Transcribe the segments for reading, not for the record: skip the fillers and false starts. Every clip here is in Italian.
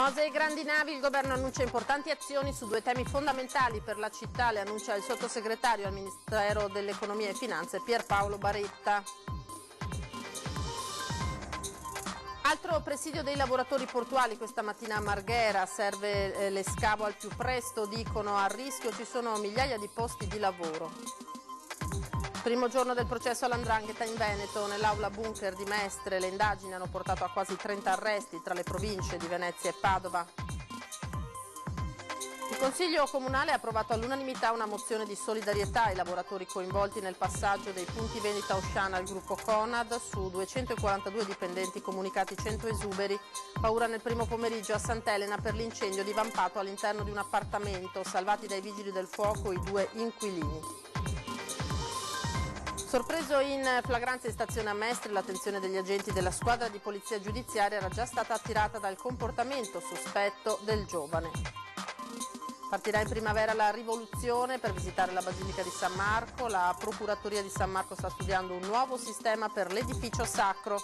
Mose e grandi navi, il governo annuncia importanti azioni su due temi fondamentali per la città, le annuncia il sottosegretario al Ministero dell'Economia e Finanze Pierpaolo Baretta. Altro presidio dei lavoratori portuali questa mattina a Marghera, serve l'escavo al più presto, dicono a rischio ci sono migliaia di posti di lavoro. Primo giorno del processo all''ndrangheta in Veneto, nell'aula bunker di Mestre le indagini hanno portato a quasi 30 arresti tra le province di Venezia e Padova. Il Consiglio Comunale ha approvato all'unanimità una mozione di solidarietà ai lavoratori coinvolti nel passaggio dei punti vendita Auchan al gruppo Conad. Su 242 dipendenti comunicati 100 esuberi. Paura nel primo pomeriggio a Sant'Elena per l'incendio divampato all'interno di un appartamento. Salvati dai vigili del fuoco i 2 inquilini. Sorpreso in flagranza in stazione a Mestre, l'attenzione degli agenti della squadra di polizia giudiziaria era già stata attirata dal comportamento sospetto del giovane. Partirà in primavera la rivoluzione per visitare la Basilica di San Marco. La Procuratoria di San Marco sta studiando un nuovo sistema per l'edificio sacro.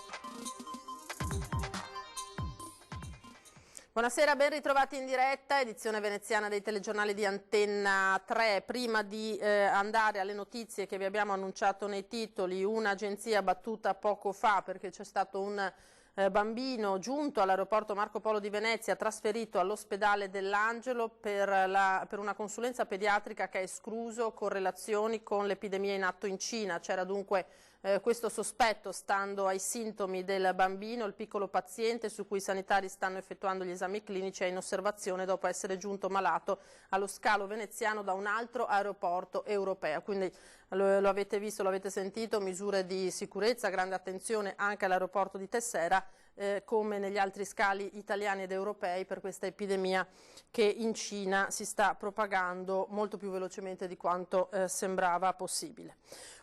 Buonasera, ben ritrovati in diretta, edizione veneziana dei telegiornali di Antenna 3. Prima di andare alle notizie che vi abbiamo annunciato nei titoli, un'agenzia battuta poco fa perché c'è stato un bambino giunto all'aeroporto Marco Polo di Venezia, trasferito all'ospedale dell'Angelo per una consulenza pediatrica che ha escluso correlazioni con l'epidemia in atto in Cina. C'era dunque questo sospetto, stando ai sintomi del bambino. Il piccolo paziente, su cui i sanitari stanno effettuando gli esami clinici, è in osservazione dopo essere giunto malato allo scalo veneziano da un altro aeroporto europeo. Quindi lo avete visto, lo avete sentito, misure di sicurezza, grande attenzione anche all'aeroporto di Tessera, come negli altri scali italiani ed europei, per questa epidemia che in Cina si sta propagando molto più velocemente di quanto sembrava possibile.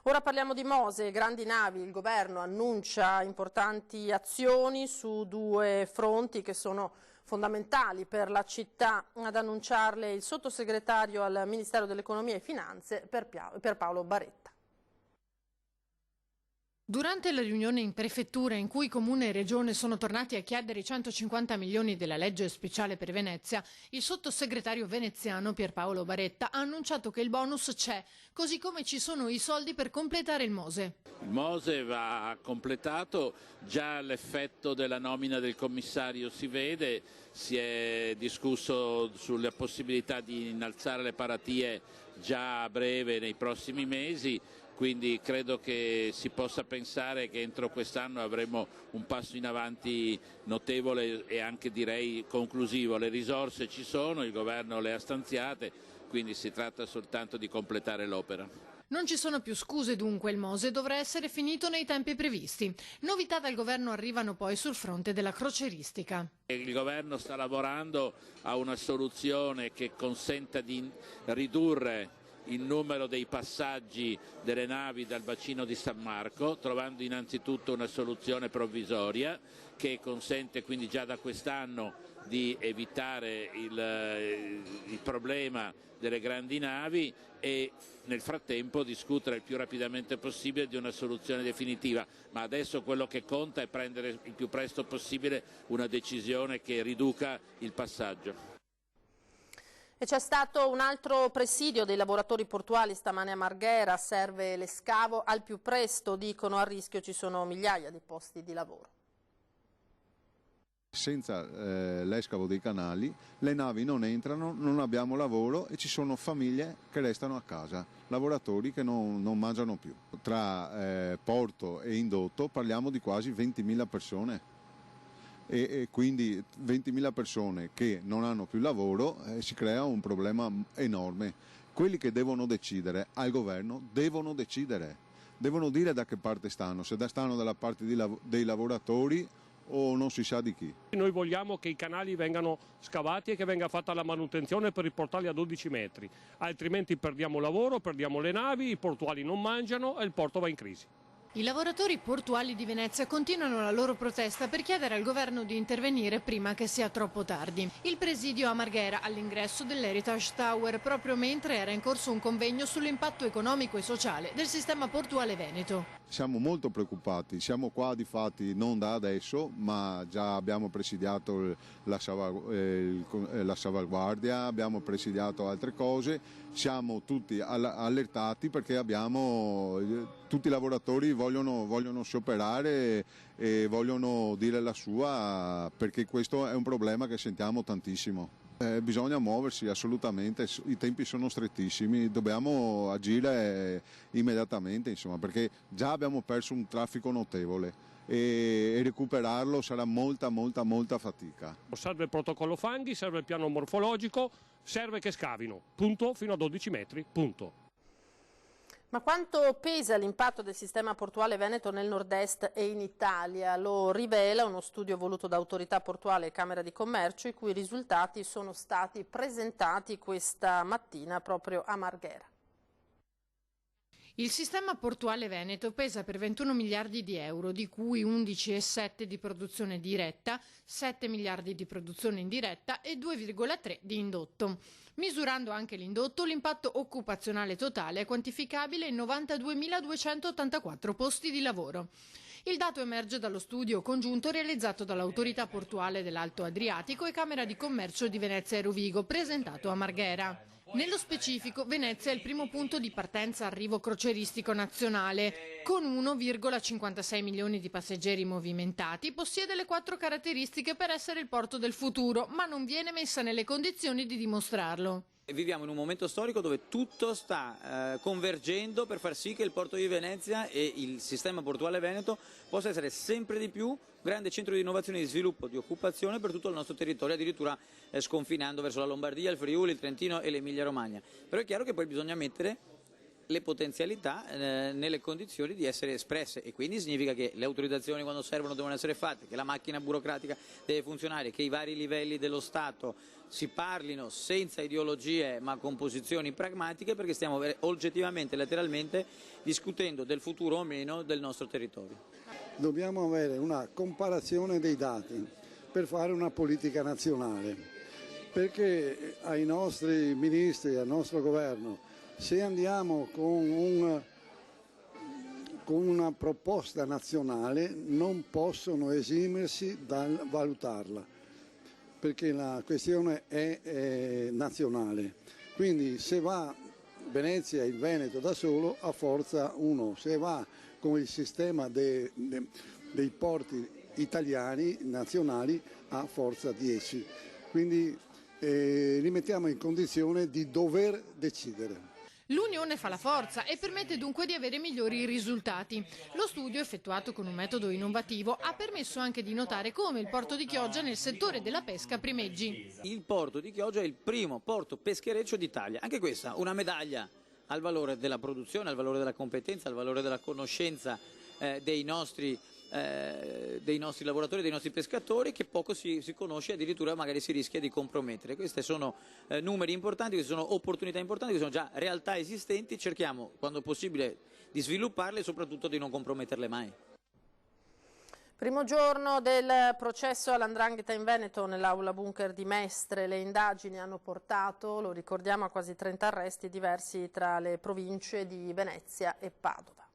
Ora parliamo di Mose, grandi navi. Il governo annuncia importanti azioni su due fronti che sono fondamentali per la città. Ad annunciarle il sottosegretario al Ministero dell'Economia e Finanze Pierpaolo Baretta. Durante la riunione in prefettura in cui Comune e Regione sono tornati a chiedere i 150 milioni della legge speciale per Venezia, il sottosegretario veneziano Pierpaolo Baretta ha annunciato che il bonus c'è, così come ci sono i soldi per completare il Mose. Il Mose va completato, già l'effetto della nomina del commissario si vede, si è discusso sulla possibilità di innalzare le paratie già a breve nei prossimi mesi. Quindi credo che si possa pensare che entro quest'anno avremo un passo in avanti notevole e anche direi conclusivo. Le risorse ci sono, il governo le ha stanziate, quindi si tratta soltanto di completare l'opera. Non ci sono più scuse dunque, il Mose dovrà essere finito nei tempi previsti. Novità dal governo arrivano poi sul fronte della croceristica. Il governo sta lavorando a una soluzione che consenta di ridurre il numero dei passaggi delle navi dal bacino di San Marco, trovando innanzitutto una soluzione provvisoria che consente quindi già da quest'anno di evitare il problema delle grandi navi e nel frattempo discutere il più rapidamente possibile di una soluzione definitiva. Ma adesso quello che conta è prendere il più presto possibile una decisione che riduca il passaggio. E c'è stato un altro presidio dei lavoratori portuali stamane a Marghera, serve l'escavo al più presto, dicono a rischio ci sono migliaia di posti di lavoro. Senza l'escavo dei canali le navi non entrano, non abbiamo lavoro e ci sono famiglie che restano a casa, lavoratori che non mangiano più. Tra porto e indotto parliamo di quasi 20.000 persone. E quindi 20.000 persone che non hanno più lavoro, si crea un problema enorme. Quelli che devono decidere al governo devono decidere, devono dire da che parte stanno, se stanno dalla parte dei lavoratori o non si sa di chi. Noi vogliamo che i canali vengano scavati e che venga fatta la manutenzione per riportarli a 12 metri, altrimenti perdiamo lavoro, perdiamo le navi, i portuali non mangiano e il porto va in crisi. I lavoratori portuali di Venezia continuano la loro protesta per chiedere al governo di intervenire prima che sia troppo tardi. Il presidio a Marghera, all'ingresso dell'Heritage Tower, proprio mentre era in corso un convegno sull'impatto economico e sociale del sistema portuale veneto. siamo molto preoccupati. Siamo qua di fatti non da adesso, ma già abbiamo presidiato la salvaguardia, abbiamo presidiato altre cose, siamo tutti allertati perché tutti i lavoratori vogliono scioperare e vogliono dire la sua, perché questo è un problema che sentiamo tantissimo. Bisogna muoversi assolutamente, i tempi sono strettissimi, dobbiamo agire immediatamente, insomma, perché già abbiamo perso un traffico notevole e recuperarlo sarà molta fatica. Serve il protocollo fanghi, serve il piano morfologico, serve che scavino, punto, fino a 12 metri, punto. Ma quanto pesa l'impatto del sistema portuale veneto nel nord-est e in Italia? Lo rivela uno studio voluto da Autorità Portuale e Camera di Commercio, i cui risultati sono stati presentati questa mattina proprio a Marghera. Il sistema portuale veneto pesa per 21 miliardi di euro, di cui 11,7 di produzione diretta, 7 miliardi di produzione indiretta e 2,3 di indotto. Misurando anche l'indotto, l'impatto occupazionale totale è quantificabile in 92.284 posti di lavoro. Il dato emerge dallo studio congiunto realizzato dall'Autorità Portuale dell'Alto Adriatico e Camera di Commercio di Venezia e Rovigo, presentato a Marghera. Nello specifico, Venezia è il primo punto di partenza arrivo crocieristico nazionale. Con 1,56 milioni di passeggeri movimentati, possiede le 4 caratteristiche per essere il porto del futuro, ma non viene messa nelle condizioni di dimostrarlo. Viviamo in un momento storico dove tutto sta convergendo per far sì che il porto di Venezia e il sistema portuale veneto possa essere sempre di più grande centro di innovazione, di sviluppo, di occupazione per tutto il nostro territorio, addirittura sconfinando verso la Lombardia, il Friuli, il Trentino e l'Emilia Romagna. Però è chiaro che poi bisogna mettere le potenzialità nelle condizioni di essere espresse, e quindi significa che le autorizzazioni quando servono devono essere fatte, che la macchina burocratica deve funzionare, che i vari livelli dello Stato si parlino senza ideologie ma con posizioni pragmatiche, perché stiamo oggettivamente, letteralmente discutendo del futuro o meno del nostro territorio. Dobbiamo avere una comparazione dei dati per fare una politica nazionale, perché ai nostri ministri, al nostro governo, se andiamo con una proposta nazionale non possono esimersi dal valutarla, perché la questione è nazionale. Quindi se va Venezia e il Veneto da solo ha forza 1, se va con il sistema dei porti italiani, nazionali, ha forza 10. Quindi li mettiamo in condizione di dover decidere. L'unione fa la forza e permette dunque di avere migliori risultati. Lo studio, effettuato con un metodo innovativo, ha permesso anche di notare come il porto di Chioggia nel settore della pesca primeggi. Il porto di Chioggia è il primo porto peschereccio d'Italia, anche questa una medaglia al valore della produzione, al valore della competenza, al valore della conoscenza dei nostri lavoratori, dei nostri pescatori, che poco si conosce e addirittura magari si rischia di compromettere. Questi sono numeri importanti, queste sono opportunità importanti, queste sono già realtà esistenti, cerchiamo quando possibile di svilupparle e soprattutto di non comprometterle mai. Primo giorno del processo all''ndrangheta in Veneto nell'aula bunker di Mestre. Le indagini hanno portato, lo ricordiamo, a quasi 30 arresti diversi tra le province di Venezia e Padova.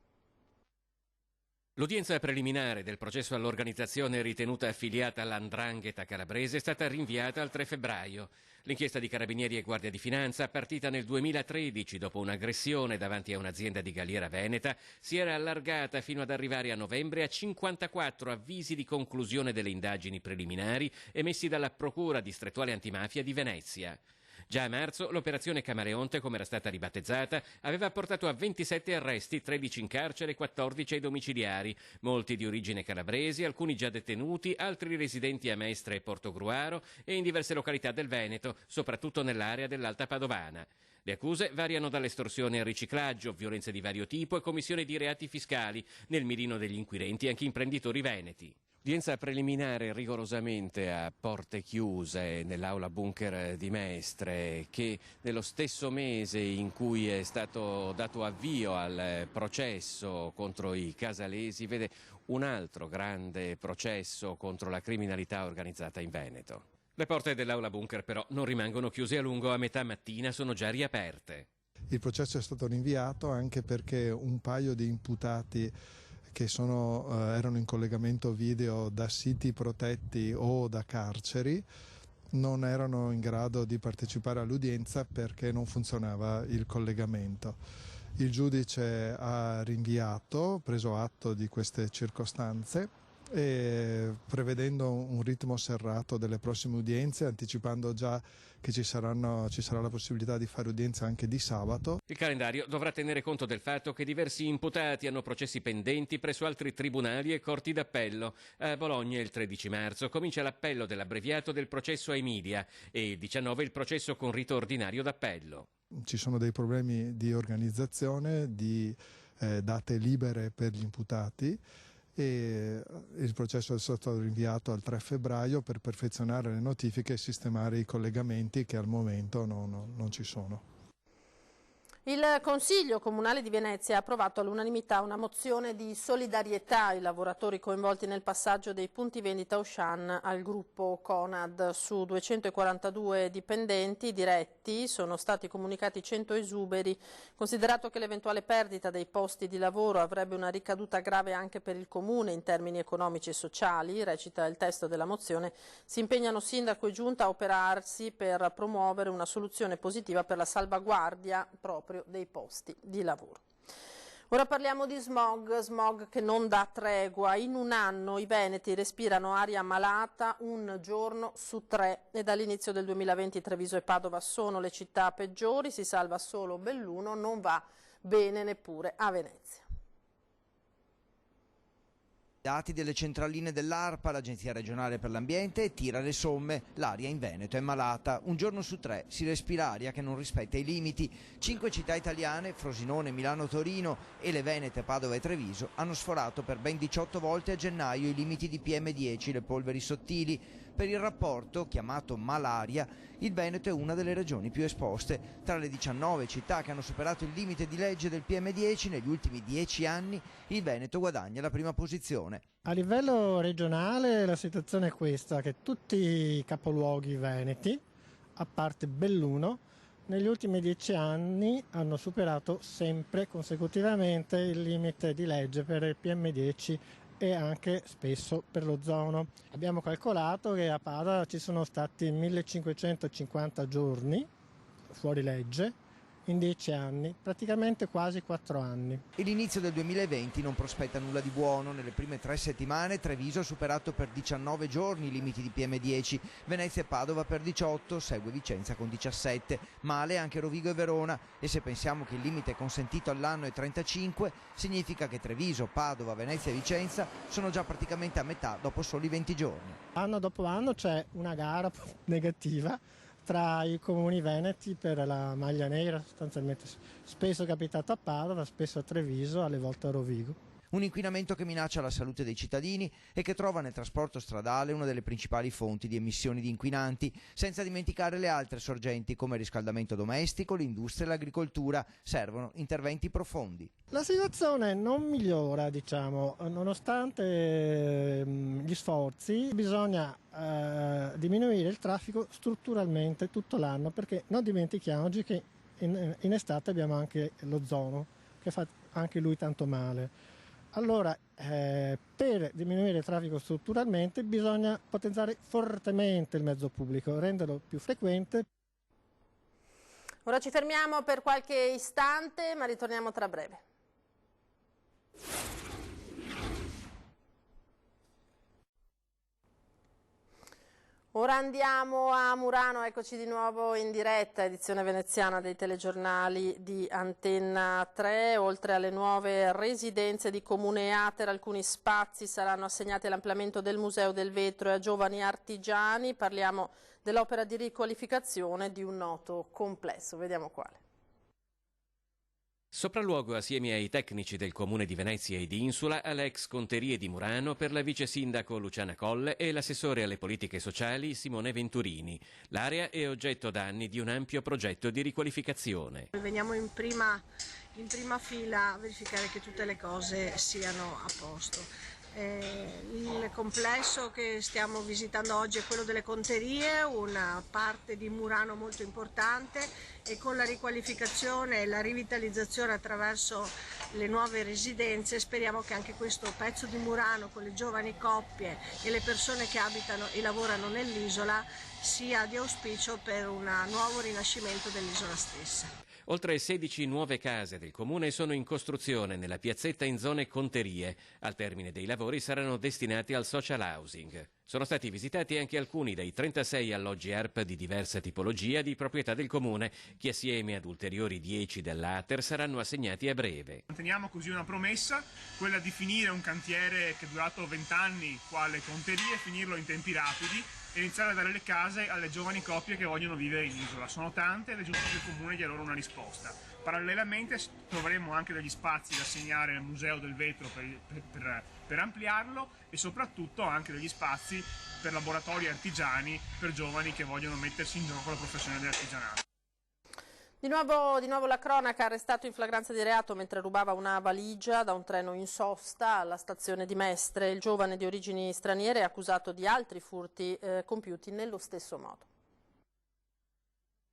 L'udienza preliminare del processo all'organizzazione ritenuta affiliata all''ndrangheta calabrese è stata rinviata al 3 febbraio. L'inchiesta di Carabinieri e Guardia di Finanza, partita nel 2013 dopo un'aggressione davanti a un'azienda di Galliera Veneta, si era allargata fino ad arrivare a novembre a 54 avvisi di conclusione delle indagini preliminari emessi dalla Procura distrettuale antimafia di Venezia. Già a marzo l'operazione Camaleonte, come era stata ribattezzata, aveva portato a 27 arresti, 13 in carcere e 14 ai domiciliari, molti di origine calabresi, alcuni già detenuti, altri residenti a Mestre e Portogruaro e in diverse località del Veneto, soprattutto nell'area dell'Alta Padovana. Le accuse variano dall'estorsione al riciclaggio, violenze di vario tipo e commissione di reati fiscali, nel mirino degli inquirenti anche imprenditori veneti. Udienza preliminare rigorosamente a porte chiuse nell'aula bunker di Mestre, che nello stesso mese in cui è stato dato avvio al processo contro i casalesi vede un altro grande processo contro la criminalità organizzata in Veneto. Le porte dell'aula bunker però non rimangono chiuse a lungo, a metà mattina sono già riaperte. Il processo è stato rinviato anche perché un paio di imputati che erano in collegamento video da siti protetti o da carceri non erano in grado di partecipare all'udienza perché non funzionava il collegamento. Il giudice ha rinviato, preso atto di queste circostanze e prevedendo un ritmo serrato delle prossime udienze, anticipando già che ci sarà la possibilità di fare udienza anche di sabato. Il calendario dovrà tenere conto del fatto che diversi imputati hanno processi pendenti presso altri tribunali e corti d'appello. A Bologna il 13 marzo comincia l'appello dell'abbreviato del processo ai media e il 19 il processo con rito ordinario d'appello. Ci sono dei problemi di organizzazione, di date libere per gli imputati e il processo è stato rinviato al 3 febbraio per perfezionare le notifiche e sistemare i collegamenti che al momento non ci sono. Il Consiglio Comunale di Venezia ha approvato all'unanimità una mozione di solidarietà ai lavoratori coinvolti nel passaggio dei punti vendita Auchan al gruppo Conad. Su 242 dipendenti diretti sono stati comunicati 100 esuberi. Considerato che l'eventuale perdita dei posti di lavoro avrebbe una ricaduta grave anche per il Comune in termini economici e sociali, recita il testo della mozione, si impegnano Sindaco e Giunta a operarsi per promuovere una soluzione positiva per la salvaguardia proprio dei posti di lavoro. Ora parliamo di smog che non dà tregua. In un anno i veneti respirano aria malata un giorno su 3 e dall'inizio del 2020 Treviso e Padova sono le città peggiori, si salva solo Belluno, non va bene neppure a Venezia. Dati delle centraline dell'ARPA, l'Agenzia regionale per l'ambiente, tira le somme. L'aria in Veneto è malata. Un giorno su 3 si respira aria che non rispetta i limiti. 5 città italiane, Frosinone, Milano, Torino e le Venete, Padova e Treviso, hanno sforato per ben 18 volte a gennaio i limiti di PM10, le polveri sottili. Per il rapporto, chiamato Malaria, il Veneto è una delle regioni più esposte. Tra le 19 città che hanno superato il limite di legge del PM10 negli ultimi 10 anni, il Veneto guadagna la prima posizione. A livello regionale la situazione è questa, che tutti i capoluoghi veneti, a parte Belluno, negli ultimi 10 anni hanno superato sempre consecutivamente il limite di legge per il PM10 e anche spesso per l'ozono. Abbiamo calcolato che a Padova ci sono stati 1550 giorni fuori legge in 10 anni, praticamente quasi 4 anni. E l'inizio del 2020 non prospetta nulla di buono. Nelle prime 3 settimane Treviso ha superato per 19 giorni i limiti di PM10, Venezia e Padova per 18, segue Vicenza con 17, male anche Rovigo e Verona, e se pensiamo che il limite consentito all'anno è 35, significa che Treviso, Padova, Venezia e Vicenza sono già praticamente a metà dopo soli 20 giorni. Anno dopo anno c'è una gara negativa tra i comuni veneti per la maglia nera, sostanzialmente spesso è capitato a Padova, spesso a Treviso, alle volte a Rovigo. Un inquinamento che minaccia la salute dei cittadini e che trova nel trasporto stradale una delle principali fonti di emissioni di inquinanti, senza dimenticare le altre sorgenti come il riscaldamento domestico, l'industria e l'agricoltura. Servono interventi profondi. La situazione non migliora, nonostante gli sforzi. Bisogna diminuire il traffico strutturalmente tutto l'anno, perché non dimentichiamoci che in estate abbiamo anche l'ozono, che fa anche lui tanto male. Allora, per diminuire il traffico strutturalmente bisogna potenziare fortemente il mezzo pubblico, renderlo più frequente. Ora ci fermiamo per qualche istante, ma ritorniamo tra breve. Ora andiamo a Murano, eccoci di nuovo in diretta, edizione veneziana dei telegiornali di Antenna 3. Oltre alle nuove residenze di Comune Ater, alcuni spazi saranno assegnati all'ampliamento del Museo del Vetro e a giovani artigiani. Parliamo dell'opera di riqualificazione di un noto complesso, vediamo quale. Sopralluogo assieme ai tecnici del Comune di Venezia e di Insula alle ex conterie di Murano per la vice sindaco Luciana Colle e l'assessore alle politiche sociali Simone Venturini. L'area è oggetto da anni di un ampio progetto di riqualificazione. Veniamo in prima fila a verificare che tutte le cose siano a posto. Il complesso che stiamo visitando oggi è quello delle Conterie, una parte di Murano molto importante, e con la riqualificazione e la rivitalizzazione attraverso le nuove residenze speriamo che anche questo pezzo di Murano con le giovani coppie e le persone che abitano e lavorano nell'isola sia di auspicio per un nuovo rinascimento dell'isola stessa. Oltre 16 nuove case del comune sono in costruzione nella piazzetta in zone Conterie. Al termine dei lavori saranno destinati al social housing. Sono stati visitati anche alcuni dei 36 alloggi ERP di diversa tipologia di proprietà del comune, che assieme ad ulteriori 10 dell'Ater saranno assegnati a breve. Manteniamo così una promessa, quella di finire un cantiere che è durato 20 anni qua alle Conterie, finirlo in tempi rapidi e iniziare a dare le case alle giovani coppie che vogliono vivere in isola. Sono tante ed è giusto che il comune dia loro una risposta. Parallelamente troveremo anche degli spazi da assegnare al Museo del Vetro per ampliarlo, e soprattutto anche degli spazi per laboratori artigiani per giovani che vogliono mettersi in gioco la professione dell'artigianato. Di nuovo la cronaca: arrestato in flagranza di reato mentre rubava una valigia da un treno in sosta alla stazione di Mestre. Il giovane di origini straniere è accusato di altri furti compiuti nello stesso modo.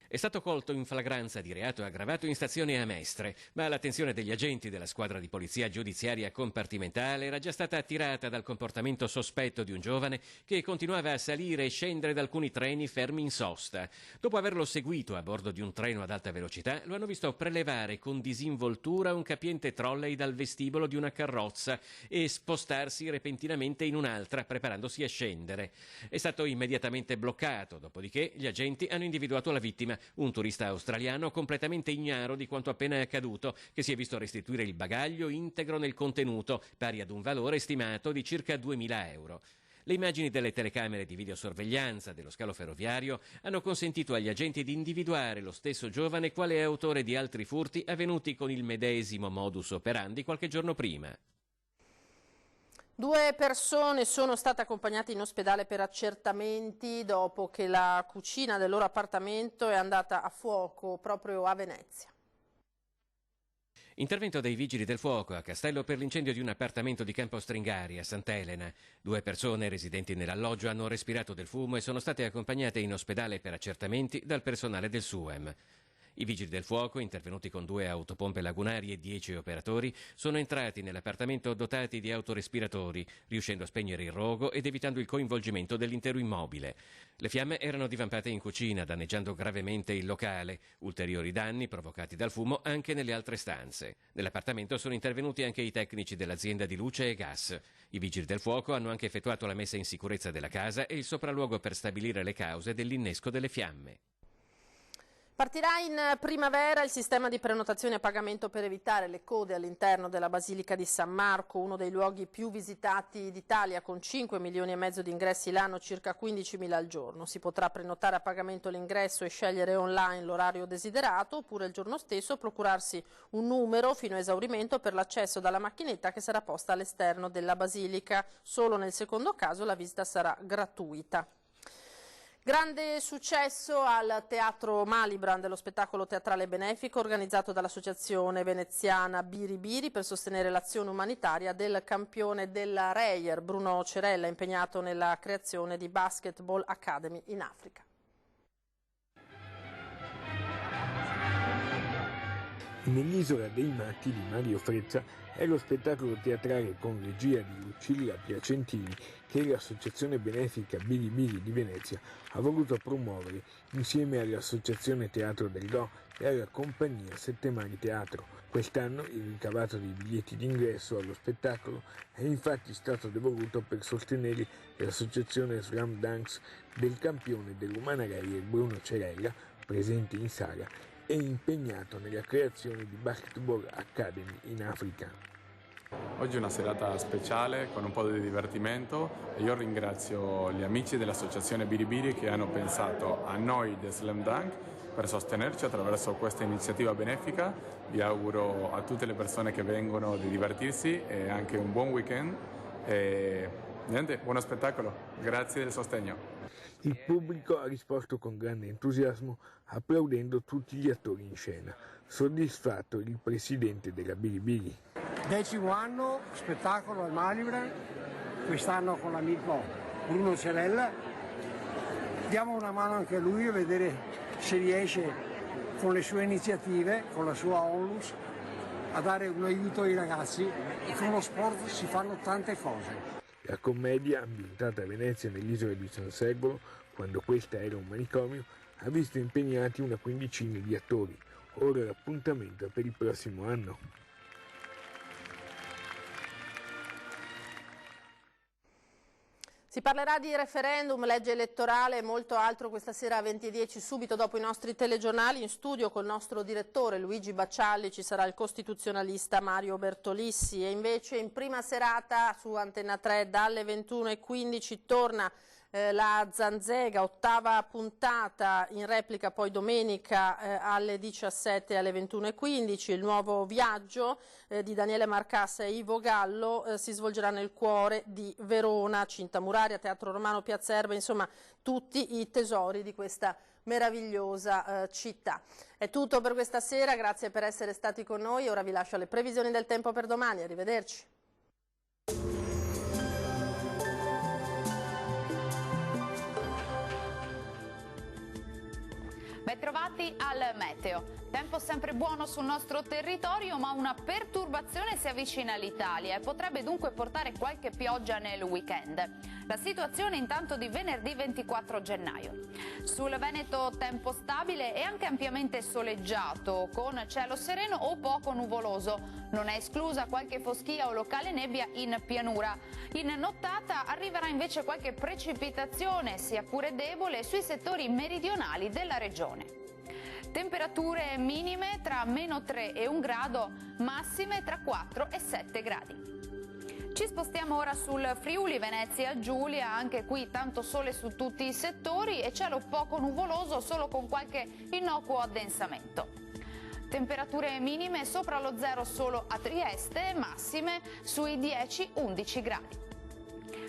È stato colto in flagranza di reato aggravato in stazione a Mestre, ma l'attenzione degli agenti della squadra di polizia giudiziaria compartimentale era già stata attirata dal comportamento sospetto di un giovane che continuava a salire e scendere da alcuni treni fermi in sosta. Dopo averlo seguito a bordo di un treno ad alta velocità, lo hanno visto prelevare con disinvoltura un capiente trolley dal vestibolo di una carrozza e spostarsi repentinamente in un'altra, preparandosi a scendere. È stato immediatamente bloccato, dopodiché gli agenti hanno individuato la vittima, un turista australiano completamente ignaro di quanto appena accaduto, che si è visto restituire il bagaglio integro nel contenuto, pari ad un valore stimato di circa 2.000 euro. Le immagini delle telecamere di videosorveglianza dello scalo ferroviario hanno consentito agli agenti di individuare lo stesso giovane quale autore di altri furti avvenuti con il medesimo modus operandi qualche giorno prima. 2 persone sono state accompagnate in ospedale per accertamenti dopo che la cucina del loro appartamento è andata a fuoco proprio a Venezia. Intervento dei vigili del fuoco a Castello per l'incendio di un appartamento di Campo Stringari a Sant'Elena. 2 persone residenti nell'alloggio hanno respirato del fumo e sono state accompagnate in ospedale per accertamenti dal personale del SUEM. I vigili del fuoco, intervenuti con 2 autopompe lagunari e 10 operatori, sono entrati nell'appartamento dotati di autorespiratori, riuscendo a spegnere il rogo ed evitando il coinvolgimento dell'intero immobile. Le fiamme erano divampate in cucina, danneggiando gravemente il locale. Ulteriori danni provocati dal fumo anche nelle altre stanze. Nell'appartamento sono intervenuti anche i tecnici dell'azienda di luce e gas. I vigili del fuoco hanno anche effettuato la messa in sicurezza della casa e il sopralluogo per stabilire le cause dell'innesco delle fiamme. Partirà in primavera il sistema di prenotazione a pagamento per evitare le code all'interno della Basilica di San Marco, uno dei luoghi più visitati d'Italia, con 5,5 milioni di ingressi l'anno, circa 15.000 al giorno. Si potrà prenotare a pagamento l'ingresso e scegliere online l'orario desiderato, oppure il giorno stesso procurarsi un numero fino a esaurimento per l'accesso dalla macchinetta che sarà posta all'esterno della Basilica. Solo nel secondo caso la visita sarà gratuita. Grande successo al Teatro Malibran dello spettacolo teatrale benefico organizzato dall'associazione veneziana Biri Biri per sostenere l'azione umanitaria del campione della Reyer, Bruno Cerella, impegnato nella creazione di Basketball Academy in Africa. Nell'Isola dei Matti di Mario Freccia è lo spettacolo teatrale con regia di Lucilla Piacentini che l'associazione benefica Biri Biri di Venezia ha voluto promuovere insieme all'associazione Teatro del Do e alla compagnia Sette Mani Teatro. Quest'anno il ricavato dei biglietti d'ingresso allo spettacolo è infatti stato devoluto per sostenere l'associazione Slam Dance del campione dell'Umana Reyer Bruno Cerella, presente in sala, è impegnato nella creazione di Basketball Academy in Africa. Oggi è una serata speciale con un po' di divertimento e io ringrazio gli amici dell'associazione Biri Biri che hanno pensato a noi del Slam Dunk per sostenerci attraverso questa iniziativa benefica. Vi auguro a tutte le persone che vengono di divertirsi e anche un buon weekend e niente, buono spettacolo, grazie del sostegno. Il pubblico ha risposto con grande entusiasmo, applaudendo tutti gli attori in scena. Soddisfatto il presidente della Bilibili. 10° anno, spettacolo al Malibran, quest'anno con l'amico Bruno Cerella. Diamo una mano anche a lui a vedere se riesce con le sue iniziative, con la sua onlus, a dare un aiuto ai ragazzi, e con lo sport si fanno tante cose. La commedia, ambientata a Venezia nell'isola di San Segolo, quando questa era un manicomio, ha visto impegnati una quindicina di attori. Ora l'appuntamento è per il prossimo anno. Si parlerà di referendum, legge elettorale e molto altro questa sera a 20:10, subito dopo i nostri telegiornali. In studio col nostro direttore Luigi Baccialli ci sarà il costituzionalista Mario Bertolissi, e invece in prima serata su Antenna 3 dalle 21:15 torna la Zanzega, 8ª puntata, in replica poi domenica alle 17 e alle 21:15. Il nuovo viaggio di Daniele Marcassa e Ivo Gallo si svolgerà nel cuore di Verona, Cinta Muraria, Teatro Romano, Piazza Erba, insomma tutti i tesori di questa meravigliosa città. È tutto per questa sera, grazie per essere stati con noi. Ora vi lascio alle previsioni del tempo per domani, arrivederci. Bentrovati al meteo. Tempo sempre buono sul nostro territorio, ma una perturbazione si avvicina all'Italia e potrebbe dunque portare qualche pioggia nel weekend. La situazione intanto di venerdì 24 gennaio. Sul Veneto tempo stabile e anche ampiamente soleggiato, con cielo sereno o poco nuvoloso. Non è esclusa qualche foschia o locale nebbia in pianura. In nottata arriverà invece qualche precipitazione, sia pure debole, sui settori meridionali della regione. Temperature minime tra -3 e 1 grado, massime tra 4 e 7 gradi. Ci spostiamo ora sul Friuli Venezia Giulia, anche qui tanto sole su tutti i settori e cielo poco nuvoloso, solo con qualche innocuo addensamento. Temperature minime sopra lo 0 solo a Trieste, massime sui 10-11 gradi.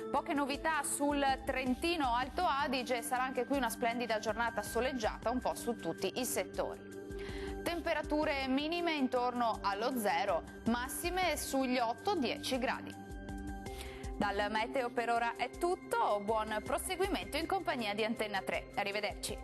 Poche novità sul Trentino Alto Adige, sarà anche qui una splendida giornata soleggiata un po' su tutti i settori. Temperature minime intorno allo 0, massime sugli 8-10 gradi. Dal meteo per ora è tutto, buon proseguimento in compagnia di Antenna 3. Arrivederci.